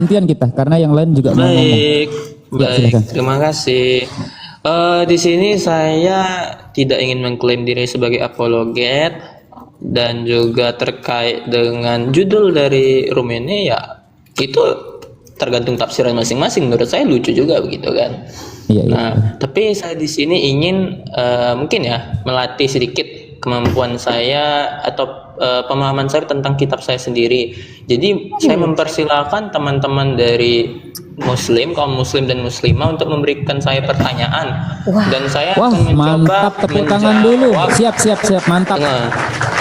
Gantian kita karena yang lain juga mau ngomong. Baik, Ya, baik. silakan. Terima kasih. Di sini saya tidak ingin mengklaim diri sebagai apologet dan juga terkait dengan judul dari room ini, ya itu tergantung tafsiran masing-masing. Menurut saya lucu juga begitu kan. Iya, iya. Nah, tapi saya di sini ingin mungkin ya melatih sedikit kemampuan saya atau pemahaman saya tentang kitab saya sendiri. Jadi saya mempersilahkan teman-teman dari kaum muslim dan muslimah untuk memberikan saya pertanyaan. Dan saya Wah, akan mencoba mantap, tepuk tangan dulu. menjawab. Siap, mantap. Nah,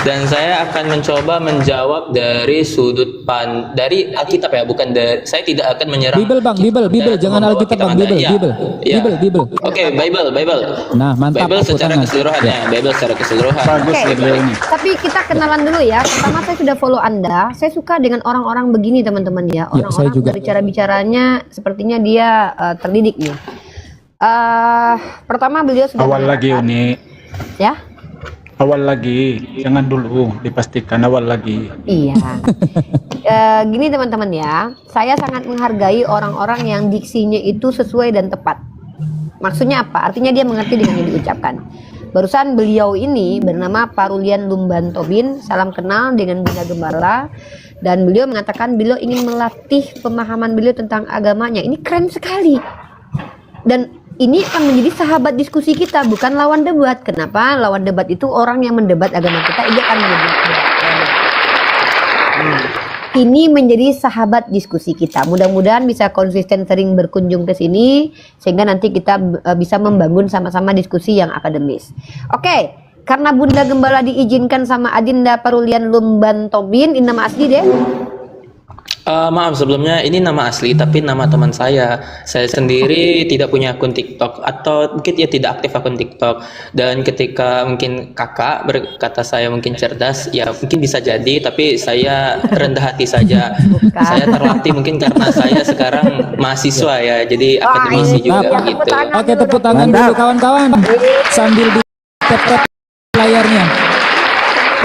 dan saya akan mencoba menjawab dari sudut dari Alkitab ya, bukan dari, saya tidak akan menyerang Bible Bang, Bible, dan jangan membawa Alkitab kitab Bang, Anda. Bible, Iya, iya. Bible. Oke, Bible. Nah, mantap, Bible tepuk secara tangan. keseluruhan ya, Bible secara keseluruhan. Bagus Oke, beliau ini. tapi kita kenalan dulu ya. Pertama saya sudah follow Anda. Saya suka dengan orang-orang begini teman-teman ya. saya Orang-orang juga. berbicara-bicaranya sepertinya dia terdidik nih. Pertama beliau sudah Awal lagi mengatakan- Uni, ya. awal lagi, jangan dulu dipastikan awal lagi. Iya. Gini teman-teman ya, saya sangat menghargai orang-orang yang diksinya itu sesuai dan tepat. Maksudnya apa? Artinya dia mengerti dengan yang diucapkan. Barusan beliau ini bernama Parulian Lumban Tobin, salam kenal dengan Bunda Gembala, dan beliau mengatakan beliau ingin melatih pemahaman beliau tentang agamanya. Ini keren sekali. Dan ini akan menjadi sahabat diskusi kita, bukan lawan debat. Kenapa? Lawan debat itu orang yang mendebat agama kita, dia akan mendebat. Ini menjadi sahabat diskusi kita. Mudah-mudahan bisa konsisten sering berkunjung ke sini sehingga nanti kita bisa membangun sama-sama diskusi yang akademis. Oke, karena Bunda Gembala diizinkan sama Adinda Parulian Lumban Tobin, ini nama asli deh. Maaf sebelumnya, ini nama asli tapi nama teman saya. Saya sendiri tidak punya akun TikTok atau mungkin dia tidak aktif akun TikTok. Dan ketika mungkin kakak berkata saya mungkin cerdas, ya mungkin bisa jadi, tapi saya rendah hati saja. Saya terlatih mungkin karena saya sekarang mahasiswa ya, jadi akademisi juga mantap. begitu. Oke, tepuk tangan dulu kawan-kawan. Sambil di tap layarnya.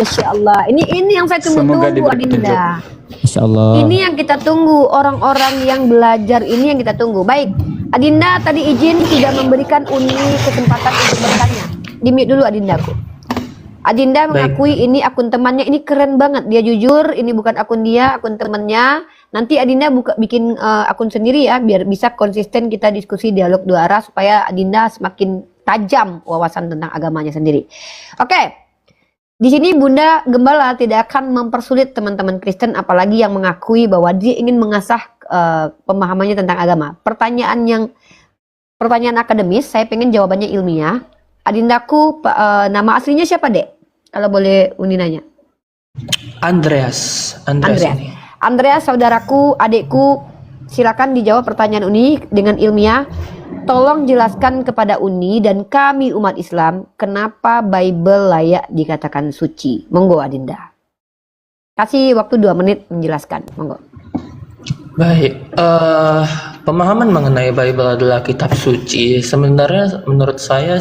Masya Allah, ini yang saya Semoga tunggu-tunggu diberi Adinda. Insya Allah. Ini yang kita tunggu, orang-orang yang belajar ini yang kita tunggu. Baik, Adinda tadi izin tidak memberikan Uni kesempatan untuk bertanya. Di-mute dulu Adindaku. Adinda mengakui ini akun temannya, ini keren banget. Dia jujur, ini bukan akun dia, akun temannya. Nanti Adinda bikin akun sendiri ya, biar bisa konsisten kita diskusi dialog dua arah supaya Adinda semakin tajam wawasan tentang agamanya sendiri. Oke. Di sini Bunda Gembala tidak akan mempersulit teman-teman Kristen, apalagi yang mengakui bahwa dia ingin mengasah pemahamannya tentang agama. Pertanyaan akademis, saya pengen jawabannya ilmiah. Adindaku, nama aslinya siapa dek? Kalau boleh Uni nanya. Andreas ini. Andreas, saudaraku, adikku, silakan dijawab pertanyaan Uni dengan ilmiah. Tolong jelaskan kepada Uni dan kami umat Islam kenapa Bible layak dikatakan suci. Monggo Adinda. Kasih waktu 2 menit menjelaskan. Monggo. Baik, pemahaman mengenai Bible adalah kitab suci. Sebenarnya menurut saya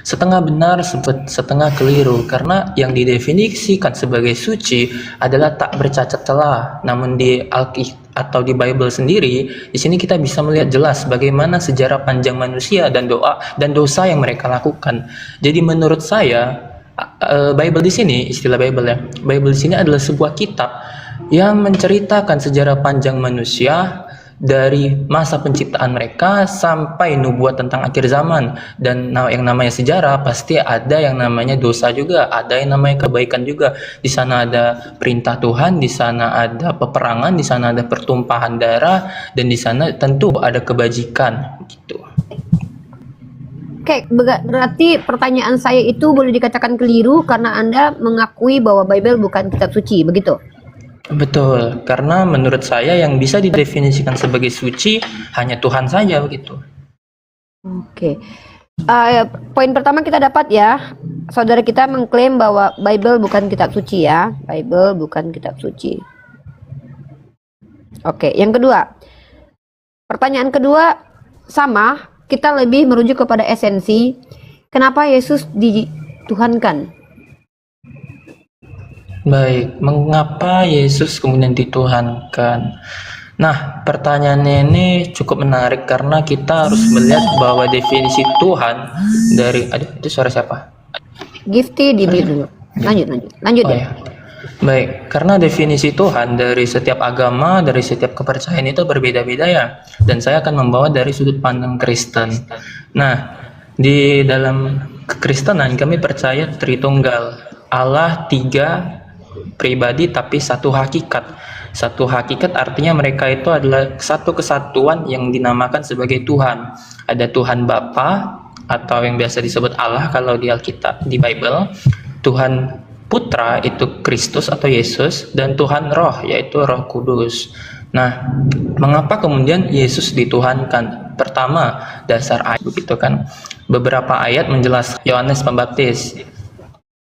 setengah benar, setengah keliru. Karena yang didefinisikan sebagai suci adalah tak bercacat celah. Namun di Alkitab atau di Bible sendiri, di sini kita bisa melihat jelas bagaimana sejarah panjang manusia dan doa dan dosa yang mereka lakukan. Jadi menurut saya, Bible di sini, istilah Bible ya, Bible di sini adalah sebuah kitab yang menceritakan sejarah panjang manusia dari masa penciptaan mereka sampai nubuat tentang akhir zaman. Dan yang namanya sejarah pasti ada yang namanya dosa juga, ada yang namanya kebaikan juga. Di sana ada perintah Tuhan, di sana ada peperangan, di sana ada pertumpahan darah, dan di sana tentu ada kebajikan gitu. Oke, berarti pertanyaan saya itu boleh dikatakan keliru karena Anda mengakui bahwa Bible bukan kitab suci, begitu? Betul, karena menurut saya yang bisa didefinisikan sebagai suci hanya Tuhan saja begitu. Oke. Poin pertama kita dapat ya, saudara kita mengklaim bahwa Bible bukan kitab suci ya. Bible bukan kitab suci. Oke, yang kedua. Pertanyaan kedua sama, kita lebih merujuk kepada esensi. Kenapa Yesus dituhankan? Baik, mengapa Yesus kemudian dituhankan? Nah, pertanyaannya ini cukup menarik karena kita harus melihat bahwa definisi Tuhan dari, aduh, itu suara siapa? Gifty di mute dulu. Lanjut Oh ya. ya. Baik, karena definisi Tuhan dari setiap agama, dari setiap kepercayaan itu berbeda-beda ya. Dan saya akan membawa dari sudut pandang Kristen. Nah, di dalam kekristenan kami percaya Tritunggal. Allah tiga pribadi tapi satu hakikat. Satu hakikat artinya mereka itu adalah satu kesatuan yang dinamakan sebagai Tuhan. Ada Tuhan Bapa atau yang biasa disebut Allah kalau di Alkitab, di Bible. Tuhan Putra itu Kristus atau Yesus, dan Tuhan Roh yaitu Roh Kudus. Nah, mengapa kemudian Yesus dituhankan? Pertama, dasar ayat begitu kan. Beberapa ayat menjelaskan Yohanes Pembaptis.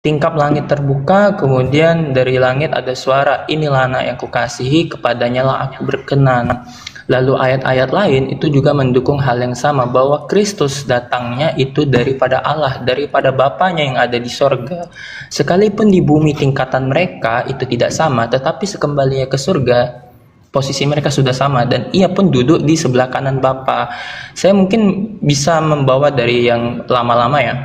Tingkap langit terbuka, kemudian dari langit ada suara, inilah anak yang kukasihi, kepadanya lah aku berkenan. Lalu ayat-ayat lain itu juga mendukung hal yang sama, bahwa Kristus datangnya itu daripada Allah, daripada Bapanya yang ada di sorga. Sekalipun di bumi tingkatan mereka itu tidak sama, tetapi sekembalinya ke surga, posisi mereka sudah sama, dan ia pun duduk di sebelah kanan Bapa. Saya mungkin bisa membawa dari yang lama-lama ya.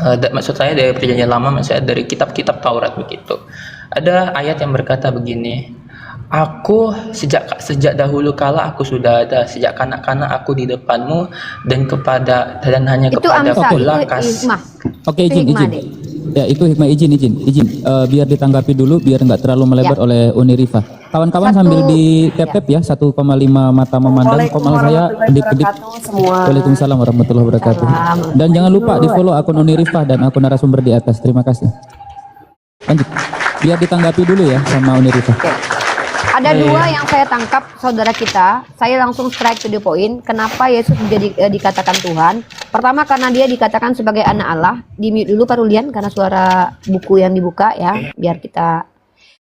Maksud saya dari perjanjian lama, maksudnya dari kitab-kitab Taurat begitu. Ada ayat yang berkata begini, aku sejak dahulu kala aku sudah ada, sejak kanak-kanak aku di depanmu, dan hanya Itu kepada Amsal, pula itu kasih. hikmah. Oke, Itu hikmah, izin. Dek. Ya, itu hikmah, izin. Biar ditanggapi dulu, biar nggak terlalu melebar oleh Uni Rifa. Kawan-kawan sambil di tap ya, 1,5 mata memandang. Komal saya kedip-kedip. Semua. Waalaikumsalam warahmatullahi wabarakatuh. Dan jangan lupa di follow akun Uni Rifa dan akun narasumber di atas. Terima kasih. Lanjut. Biar ditanggapi dulu ya sama Uni Rifa. Oke. Ada dua yang saya tangkap saudara kita. Saya langsung strike to the point. Kenapa Yesus dikatakan Tuhan? Pertama karena dia dikatakan sebagai anak Allah. Di mute dulu Pak Rulian karena suara buku yang dibuka ya. Biar kita.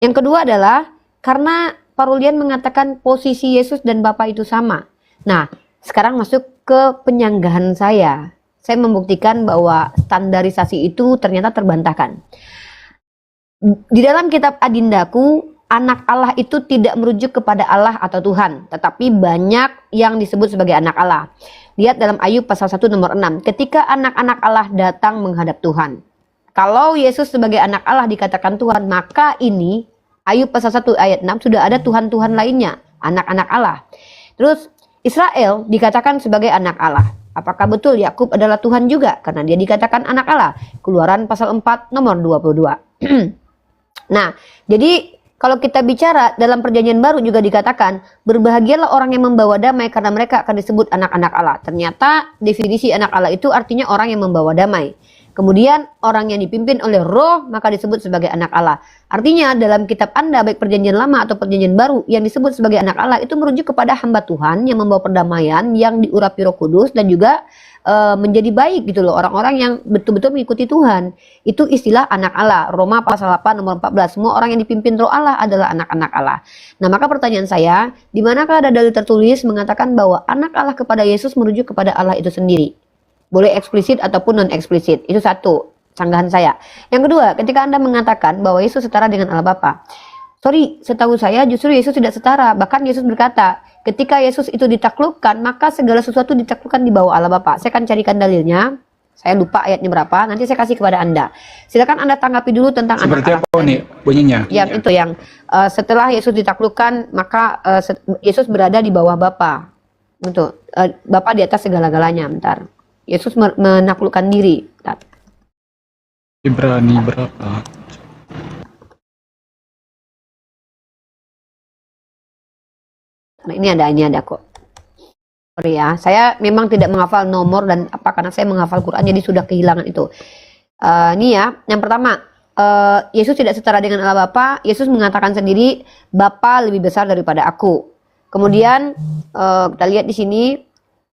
Yang kedua adalah karena Pak Rulian mengatakan posisi Yesus dan Bapa itu sama. Nah, sekarang masuk ke penyanggahan saya. Saya membuktikan bahwa standarisasi itu ternyata terbantahkan. Di dalam kitab Adindaku, anak Allah itu tidak merujuk kepada Allah atau Tuhan, tetapi banyak yang disebut sebagai anak Allah. Lihat dalam Ayub pasal 1 nomor 6, ketika anak-anak Allah datang menghadap Tuhan. Kalau Yesus sebagai anak Allah dikatakan Tuhan, maka ini Ayub pasal 1 ayat 6 sudah ada Tuhan-Tuhan lainnya, anak-anak Allah. Terus Israel dikatakan sebagai anak Allah. Apakah betul Yakub adalah Tuhan juga? Karena dia dikatakan anak Allah. Keluaran pasal 4 nomor 22. Nah, jadi kalau kita bicara dalam perjanjian baru juga dikatakan, berbahagialah orang yang membawa damai karena mereka akan disebut anak-anak Allah. Ternyata definisi anak Allah itu artinya orang yang membawa damai. Kemudian orang yang dipimpin oleh roh maka disebut sebagai anak Allah. Artinya dalam kitab Anda baik perjanjian lama atau perjanjian baru yang disebut sebagai anak Allah itu merujuk kepada hamba Tuhan yang membawa perdamaian, yang diurapi Roh Kudus dan juga menjadi baik gitu loh, orang-orang yang betul-betul mengikuti Tuhan. Itu istilah anak Allah. Roma pasal 8 nomor 14. Semua orang yang dipimpin roh Allah adalah anak-anak Allah. Nah, maka pertanyaan saya, di manakah ada dalil tertulis mengatakan bahwa anak Allah kepada Yesus merujuk kepada Allah itu sendiri? Boleh eksplisit ataupun non eksplisit. Itu satu sanggahan saya. Yang kedua, ketika Anda mengatakan bahwa Yesus setara dengan Allah Bapa. Sorry, setahu saya justru Yesus tidak setara. Bahkan Yesus berkata, ketika Yesus itu ditaklukkan, maka segala sesuatu ditaklukkan di bawah Allah Bapa. Saya akan carikan dalilnya. Saya lupa ayatnya berapa. Nanti saya kasih kepada Anda. Silakan Anda tanggapi dulu tentang Seperti anak apa nih bunyinya? Yang itu yang setelah Yesus ditaklukkan, maka Yesus berada di bawah Bapa. Untuk Bapa di atas segala-galanya. Bentar. Yesus menaklukkan diri. Bentar. Ibrani berapa? Nah, ini ada kok. Sorry ya, saya memang tidak menghafal nomor dan apa karena saya menghafal Quran jadi sudah kehilangan itu. Ini ya, yang pertama, Yesus tidak setara dengan Allah Bapa. Yesus mengatakan sendiri, Bapa lebih besar daripada aku. Kemudian kita lihat di sini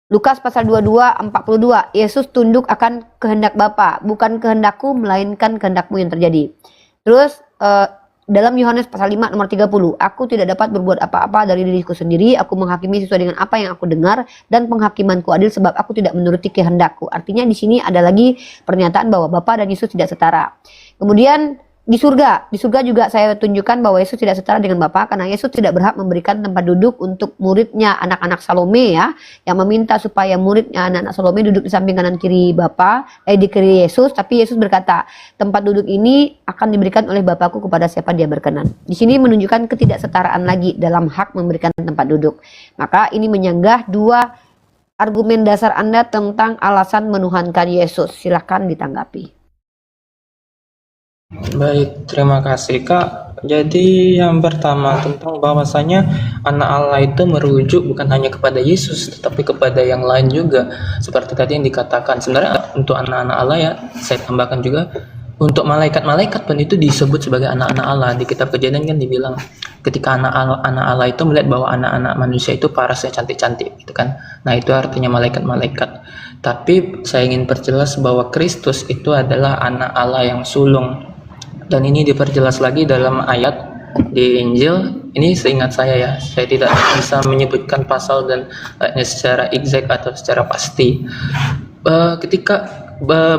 Lukas pasal 22:42, Yesus tunduk akan kehendak Bapa, bukan kehendakku melainkan kehendakmu yang terjadi. Terus dalam Yohanes pasal 5 nomor 30, aku tidak dapat berbuat apa-apa dari diriku sendiri, aku menghakimi sesuai dengan apa yang aku dengar dan penghakimanku adil sebab aku tidak menuruti kehendakku. Artinya di sini ada lagi pernyataan bahwa Bapa dan Yesus tidak setara. Kemudian Di surga juga saya tunjukkan bahwa Yesus tidak setara dengan Bapa, karena Yesus tidak berhak memberikan tempat duduk untuk muridnya anak-anak Salome ya, yang meminta supaya muridnya anak-anak Salome duduk di samping kanan kiri Bapa, di kiri Yesus, tapi Yesus berkata, tempat duduk ini akan diberikan oleh Bapakku kepada siapa dia berkenan. Di sini menunjukkan ketidaksetaraan lagi dalam hak memberikan tempat duduk. Maka ini menyanggah dua argumen dasar Anda tentang alasan menuhankan Yesus. Silahkan ditanggapi. Baik, terima kasih Kak. Jadi yang pertama tentang bahwasanya anak Allah itu merujuk bukan hanya kepada Yesus, tetapi kepada yang lain juga. Seperti tadi yang dikatakan, sebenarnya untuk anak-anak Allah ya, saya tambahkan juga, untuk malaikat-malaikat pun itu disebut sebagai anak-anak Allah. Di kitab Kejadian kan dibilang, ketika anak Allah itu melihat bahwa anak-anak manusia itu parasnya cantik-cantik, gitu kan. Nah itu artinya malaikat-malaikat. Tapi saya ingin perjelas bahwa Kristus itu adalah anak Allah yang sulung. Dan ini diperjelas lagi dalam ayat di Injil. Ini seingat saya ya, saya tidak bisa menyebutkan pasal dan secara exact atau secara pasti. Ketika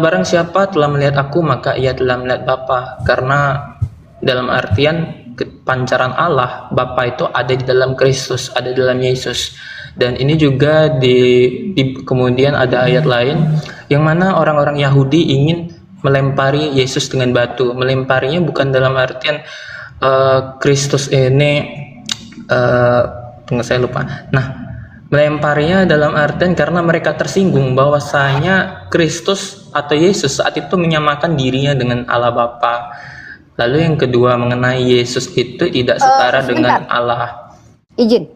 barang siapa telah melihat aku, maka ia telah melihat Bapa. Karena dalam artian pancaran Allah, Bapa itu ada di dalam Kristus, ada di dalam Yesus. Dan ini juga kemudian ada ayat lain yang mana orang-orang Yahudi ingin melempari Yesus dengan batu. Melemparinya bukan dalam artian Kristus ini saya lupa. Nah, melemparinya dalam artian karena mereka tersinggung bahwasanya Kristus atau Yesus saat itu menyamakan dirinya dengan Allah Bapa. Lalu yang kedua mengenai Yesus itu tidak setara dengan Allah. Izin.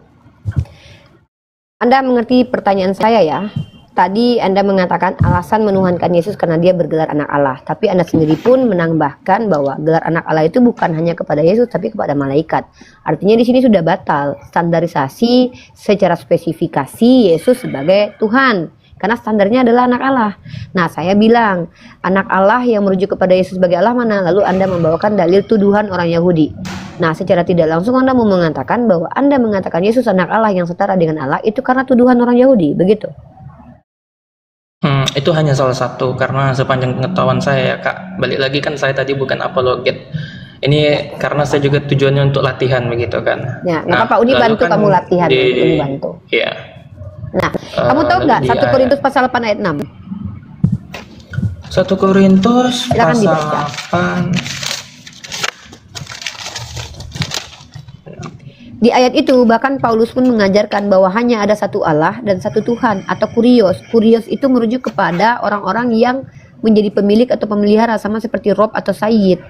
Anda mengerti pertanyaan saya ya? Tadi Anda mengatakan alasan menuhankan Yesus karena dia bergelar anak Allah. Tapi Anda sendiri pun menambahkan bahwa gelar anak Allah itu bukan hanya kepada Yesus tapi kepada malaikat. Artinya di sini sudah batal standarisasi secara spesifikasi Yesus sebagai Tuhan. Karena standarnya adalah anak Allah. Nah saya bilang anak Allah yang merujuk kepada Yesus sebagai Allah mana? Lalu Anda membawakan dalil tuduhan orang Yahudi. Nah secara tidak langsung Anda mau mengatakan bahwa Anda mengatakan Yesus anak Allah yang setara dengan Allah itu karena tuduhan orang Yahudi, begitu? Itu hanya salah satu, karena sepanjang pengetahuan saya ya Kak, balik lagi kan saya tadi bukan apologet. Ini karena saya juga tujuannya untuk latihan begitu kan. Ya, nggak apa-apa, Uni bantu kan kamu latihan, Uni bantu. Iya. Nah, kamu tahu nggak 1 Korintus pasal 8 ayat 6? 1 Korintus Silakan pasal dibaca. 8. Di ayat itu bahkan Paulus pun mengajarkan bahwa hanya ada satu Allah dan satu Tuhan atau kurios. Kurios itu merujuk kepada orang-orang yang menjadi pemilik atau pemelihara sama seperti Rob atau Sayyid.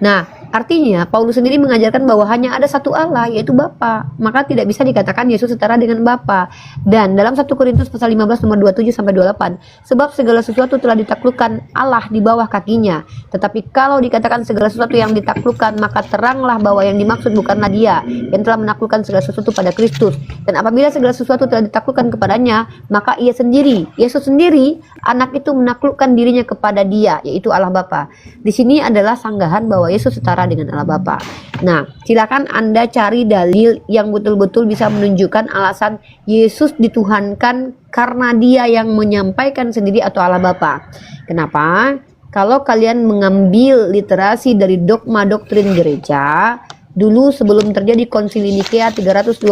Nah, artinya Paulus sendiri mengajarkan bahwa hanya ada satu Allah yaitu Bapa. Maka tidak bisa dikatakan Yesus setara dengan Bapa. Dan dalam 1 Korintus pasal 15 nomor 27 sampai 28, sebab segala sesuatu telah ditaklukkan Allah di bawah kakinya. Tetapi kalau dikatakan segala sesuatu yang ditaklukkan, maka teranglah bahwa yang dimaksud bukanlah Dia yang telah menaklukkan segala sesuatu pada Kristus. Dan apabila segala sesuatu telah ditaklukkan kepadanya, maka Ia sendiri, Yesus sendiri, anak itu menaklukkan dirinya kepada Dia, yaitu Allah Bapa. Di sini adalah sanggahan bahwa Yesus setara dengan Allah Bapa. Nah, silakan Anda cari dalil yang betul-betul bisa menunjukkan alasan Yesus dituhankan karena Dia yang menyampaikan sendiri atau Allah Bapa. Kenapa? Kalau kalian mengambil literasi dari dogma doktrin gereja, dulu sebelum terjadi konsili Nikea 325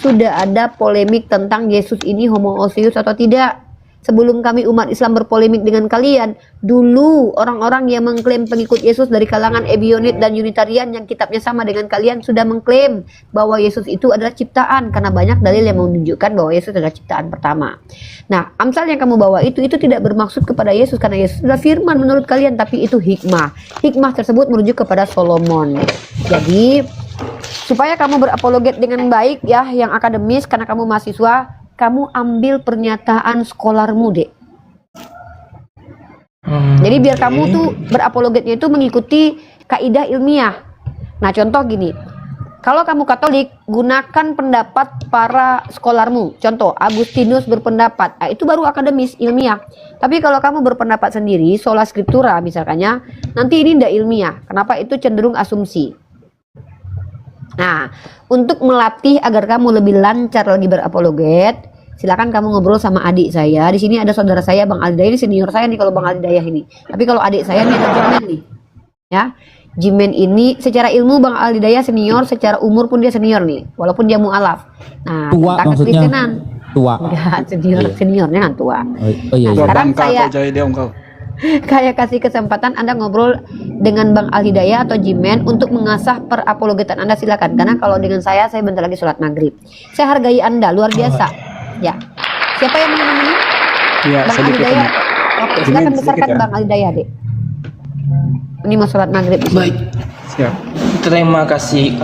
sudah ada polemik tentang Yesus ini homoousios atau tidak. Sebelum kami umat Islam berpolemik dengan kalian, dulu orang-orang yang mengklaim pengikut Yesus dari kalangan Ebionit dan Unitarian yang kitabnya sama dengan kalian sudah mengklaim bahwa Yesus itu adalah ciptaan, karena banyak dalil yang menunjukkan bahwa Yesus adalah ciptaan pertama. Nah, Amsal yang kamu bawa itu tidak bermaksud kepada Yesus karena Yesus adalah firman menurut kalian, tapi itu hikmah. Hikmah tersebut merujuk kepada Solomon. Jadi, supaya kamu berapologet dengan baik ya, yang akademis, karena kamu mahasiswa, kamu ambil pernyataan skolarmu, Dek. Jadi biar kamu tuh berapologetnya itu mengikuti kaidah ilmiah. Nah, contoh gini. Kalau kamu Katolik, gunakan pendapat para skolarmu. Contoh, Agustinus berpendapat. Nah, itu baru akademis, ilmiah. Tapi kalau kamu berpendapat sendiri, sola scriptura misalkannya, nanti ini tidak ilmiah. Kenapa? Itu cenderung asumsi. Nah, untuk melatih agar kamu lebih lancar lagi berapologet, silakan kamu ngobrol sama adik saya. Di sini ada saudara saya, Bang Aldidayah, ini senior saya nih kalau Bang Aldidayah ini. Tapi kalau adik saya nih ada Jerman nih. Ya, Jimen ini secara ilmu Bang Al Hidayah senior, secara umur pun dia senior nih, walaupun dia mualaf. Nah, Tua tentang maksudnya? kekristenan. Tua. Enggak, seniornya kan tua. Oh iya, Tua iya. Sekarang bangka saya- kau jaya dia engkau. Kayak kasih kesempatan Anda ngobrol dengan Bang Al Hidayah atau Jimen untuk mengasah perapologetan Anda, silakan. Karena kalau dengan saya bentar lagi sholat maghrib. Saya hargai Anda luar biasa. Ya. Siapa yang mau menemani? Iya, Bang Al sedikit Hidayah. ini. Oke, Jimen, silakan sedikit besarkan ya. Bang Al Hidayah, Dek. Ini mau sholat maghrib. Baik, Siap. terima kasih